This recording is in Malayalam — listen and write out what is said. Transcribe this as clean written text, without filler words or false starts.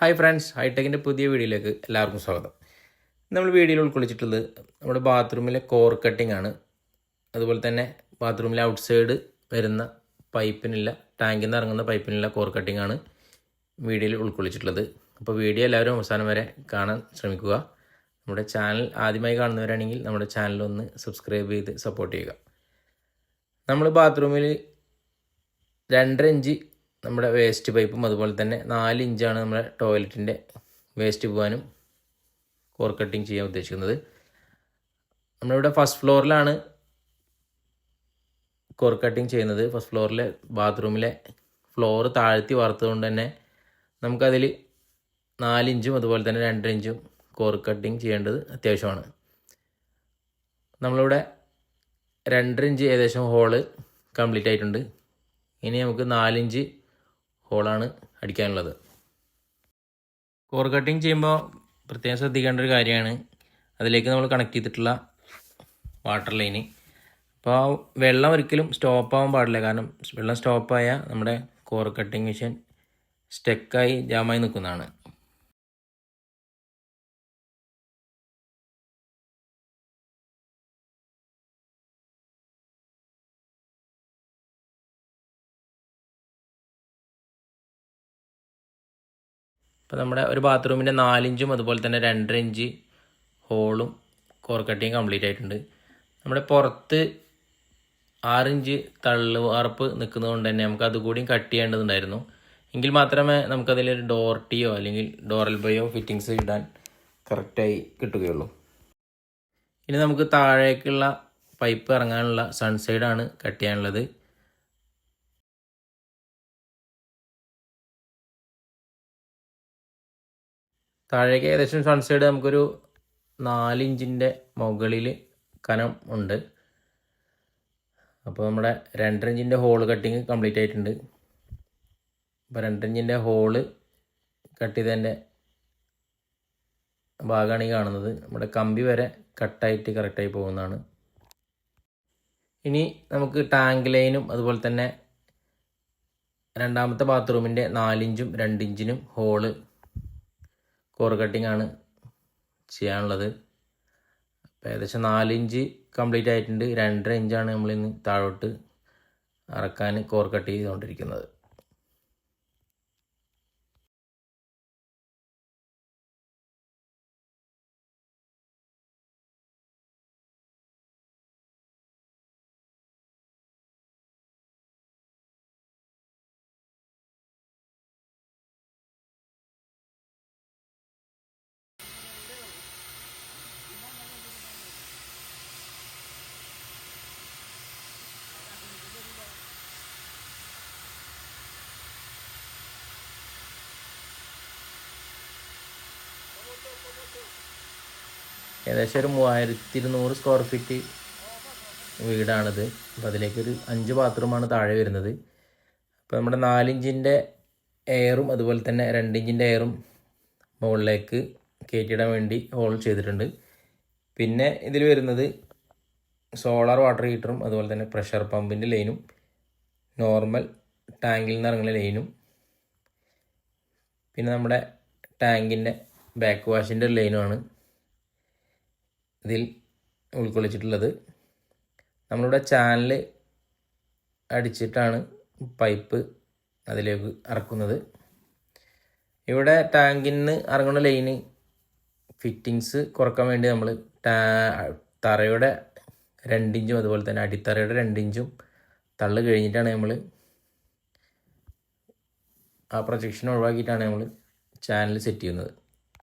ഹായ് ഫ്രണ്ട്സ്, ഹൈടെക്കിൻ്റെ പുതിയ വീഡിയോയിലേക്ക് എല്ലാവർക്കും സ്വാഗതം. നമ്മൾ വീഡിയോയിൽ ഉൾക്കൊള്ളിച്ചിട്ടുള്ളത് നമ്മുടെ ബാത്റൂമിലെ കോർ കട്ടിംഗ് ആണ്. അതുപോലെ തന്നെ ബാത്റൂമിലെ ഔട്ട് സൈഡ് വരുന്ന പൈപ്പിനുള്ള ടാങ്കിൽ നിന്ന് ഇറങ്ങുന്ന പൈപ്പിനുള്ള കോർ കട്ടിംഗ് ആണ് വീഡിയോയിൽ ഉൾക്കൊള്ളിച്ചിട്ടുള്ളത്. അപ്പോൾ വീഡിയോ എല്ലാവരും അവസാനം വരെ കാണാൻ ശ്രമിക്കുക. നമ്മുടെ ചാനൽ ആദ്യമായി കാണുന്നവരാണെങ്കിൽ നമ്മുടെ ചാനലൊന്ന് സബ്സ്ക്രൈബ് ചെയ്ത് സപ്പോർട്ട് ചെയ്യുക. നമ്മൾ ബാത്റൂമിൽ 2.5 ഇഞ്ച് നമ്മുടെ വേസ്റ്റ് പൈപ്പും അതുപോലെ തന്നെ 4 ഇഞ്ചാണ് നമ്മുടെ ടോയ്ലറ്റിൻ്റെ വേസ്റ്റ് പോകാനും കോർ കട്ടിങ് ചെയ്യാൻ ഉദ്ദേശിക്കുന്നത്. നമ്മളിവിടെ ഫസ്റ്റ് ഫ്ലോറിലാണ് കോർ കട്ടിങ് ചെയ്യുന്നത്. ഫസ്റ്റ് ഫ്ലോറിലെ ബാത്റൂമിലെ ഫ്ലോർ താഴ്ത്തി വാർത്തതുകൊണ്ട് തന്നെ നമുക്കതിൽ 4 ഇഞ്ചും അതുപോലെ തന്നെ 2.5 ഇഞ്ചും കോർ കട്ടിങ് ചെയ്യേണ്ടത് അത്യാവശ്യമാണ്. നമ്മളിവിടെ 2.5 ഇഞ്ച് ഏകദേശം ഹോള് കംപ്ലീറ്റ് ആയിട്ടുണ്ട്. ഇനി നമുക്ക് 4 ഇഞ്ച് ഹോളാണ് അടിക്കാനുള്ളത്. കോർ കട്ടിങ് ചെയ്യുമ്പോൾ പ്രത്യേകം ശ്രദ്ധിക്കേണ്ട ഒരു കാര്യമാണ്, അതിലേക്ക് നമ്മൾ കണക്ട് ചെയ്തിട്ടുള്ള വാട്ടർ ലൈന്. അപ്പോൾ വെള്ളം ഒരിക്കലും സ്റ്റോപ്പാകാൻ പാടില്ല. കാരണം വെള്ളം സ്റ്റോപ്പായാൽ നമ്മുടെ കോർ കട്ടിങ് മെഷീൻ സ്റ്റക്കായി ജാമായി നിൽക്കുന്നതാണ്. അപ്പോൾ നമ്മുടെ ഒരു ബാത്റൂമിൻ്റെ 4 ഇഞ്ചും അതുപോലെ തന്നെ 2.5 ഇഞ്ച് ഹോളും കോർ കട്ടിങ് കംപ്ലീറ്റ് ആയിട്ടുണ്ട്. നമ്മുടെ പുറത്ത് 6 ഇഞ്ച് തള്ളു വാർപ്പ് നിൽക്കുന്നതുകൊണ്ട് തന്നെ നമുക്ക് അതുകൂടിയും കട്ട് ചെയ്യേണ്ടതുണ്ടായിരുന്നു. എങ്കിൽ മാത്രമേ നമുക്കതിലൊരു ഡോർട്ടിയോ അല്ലെങ്കിൽ ഡോർ എൽബോയോ ഫിറ്റിങ്സ് ഇടാൻ കറക്റ്റായി കിട്ടുകയുള്ളൂ. ഇനി നമുക്ക് താഴേക്കുള്ള പൈപ്പ് ഇറങ്ങാനുള്ള സൺസൈഡാണ് കട്ട് ചെയ്യാനുള്ളത്. താഴേക്ക് ഏകദേശം സൺസൈഡ് നമുക്കൊരു 4 ഇഞ്ചിൻ്റെ മുകളിൽ കനം ഉണ്ട്. അപ്പോൾ നമ്മുടെ 2.5 ഇഞ്ചിൻ്റെ ഹോള് കട്ടിങ് കംപ്ലീറ്റ് ആയിട്ടുണ്ട്. അപ്പോൾ 2.5 ഇഞ്ചിൻ്റെ ഹോള് കട്ട് ചെയ്തതിൻ്റെ ഭാഗമാണ് ഈ കാണുന്നത്. നമ്മുടെ കമ്പി വരെ കട്ടായിട്ട് കറക്റ്റായി പോകുന്നതാണ്. ഇനി നമുക്ക് ടാങ്ക് ലൈനും അതുപോലെ തന്നെ രണ്ടാമത്തെ ബാത്റൂമിൻ്റെ 4 ഇഞ്ചും 2 ഇഞ്ചിനും ഹോള് കോർ കട്ടിംഗ് ആണ് ചെയ്യാനുള്ളത്. അപ്പോൾ ഏകദേശം 4 ഇഞ്ച് കംപ്ലീറ്റ് ആയിട്ടുണ്ട്. 2.5 ഇഞ്ചാണ് നമ്മളിന്ന് താഴോട്ട് ഇറക്കാൻ കോർ കട്ട് ചെയ്തുകൊണ്ടിരിക്കുന്നത്. ഏകദേശം ഒരു 3200 സ്ക്വയർ ഫീറ്റ് വീടാണിത്. അപ്പോൾ അതിലേക്കൊരു 5 ബാത്റൂമാണ് താഴെ വരുന്നത്. അപ്പോൾ നമ്മുടെ 4 ഇഞ്ചിൻ്റെ എയറും അതുപോലെ തന്നെ 2 ഇഞ്ചിൻ്റെ എയറും മുകളിലേക്ക് കയറ്റിയിടാൻ വേണ്ടി ഹോൾ ചെയ്തിട്ടുണ്ട്. പിന്നെ ഇതിൽ വരുന്നത് സോളാർ വാട്ടർ ഹീറ്ററും അതുപോലെ തന്നെ പ്രഷർ പമ്പിൻ്റെ ലൈനും നോർമൽ ടാങ്കിൽ നിന്ന് ഇറങ്ങുന്ന ലൈനും പിന്നെ നമ്മുടെ ടാങ്കിൻ്റെ ബാക്ക് വാഷിൻ്റെ ലൈനുമാണ് ഇതിൽ ഉൾക്കൊള്ളിച്ചിട്ടുള്ളത്. നമ്മളിവിടെ ചാനൽ അടിച്ചിട്ടാണ് പൈപ്പ് അതിലേക്ക് ഇറക്കുന്നത്. ഇവിടെ ടാങ്കിൽ നിന്ന് ഇറങ്ങുന്ന ലൈന് ഫിറ്റിങ്സ് കുറക്കാൻ വേണ്ടി നമ്മൾ തറയുടെ 2 ഇഞ്ചും അതുപോലെ തന്നെ അടിത്തറയുടെ 2 ഇഞ്ചും തള്ളു കഴിഞ്ഞിട്ടാണ് നമ്മൾ ആ പ്രൊജക്ഷൻ ഒഴിവാക്കിയിട്ടാണ് നമ്മൾ ചാനൽ സെറ്റ് ചെയ്യുന്നത്.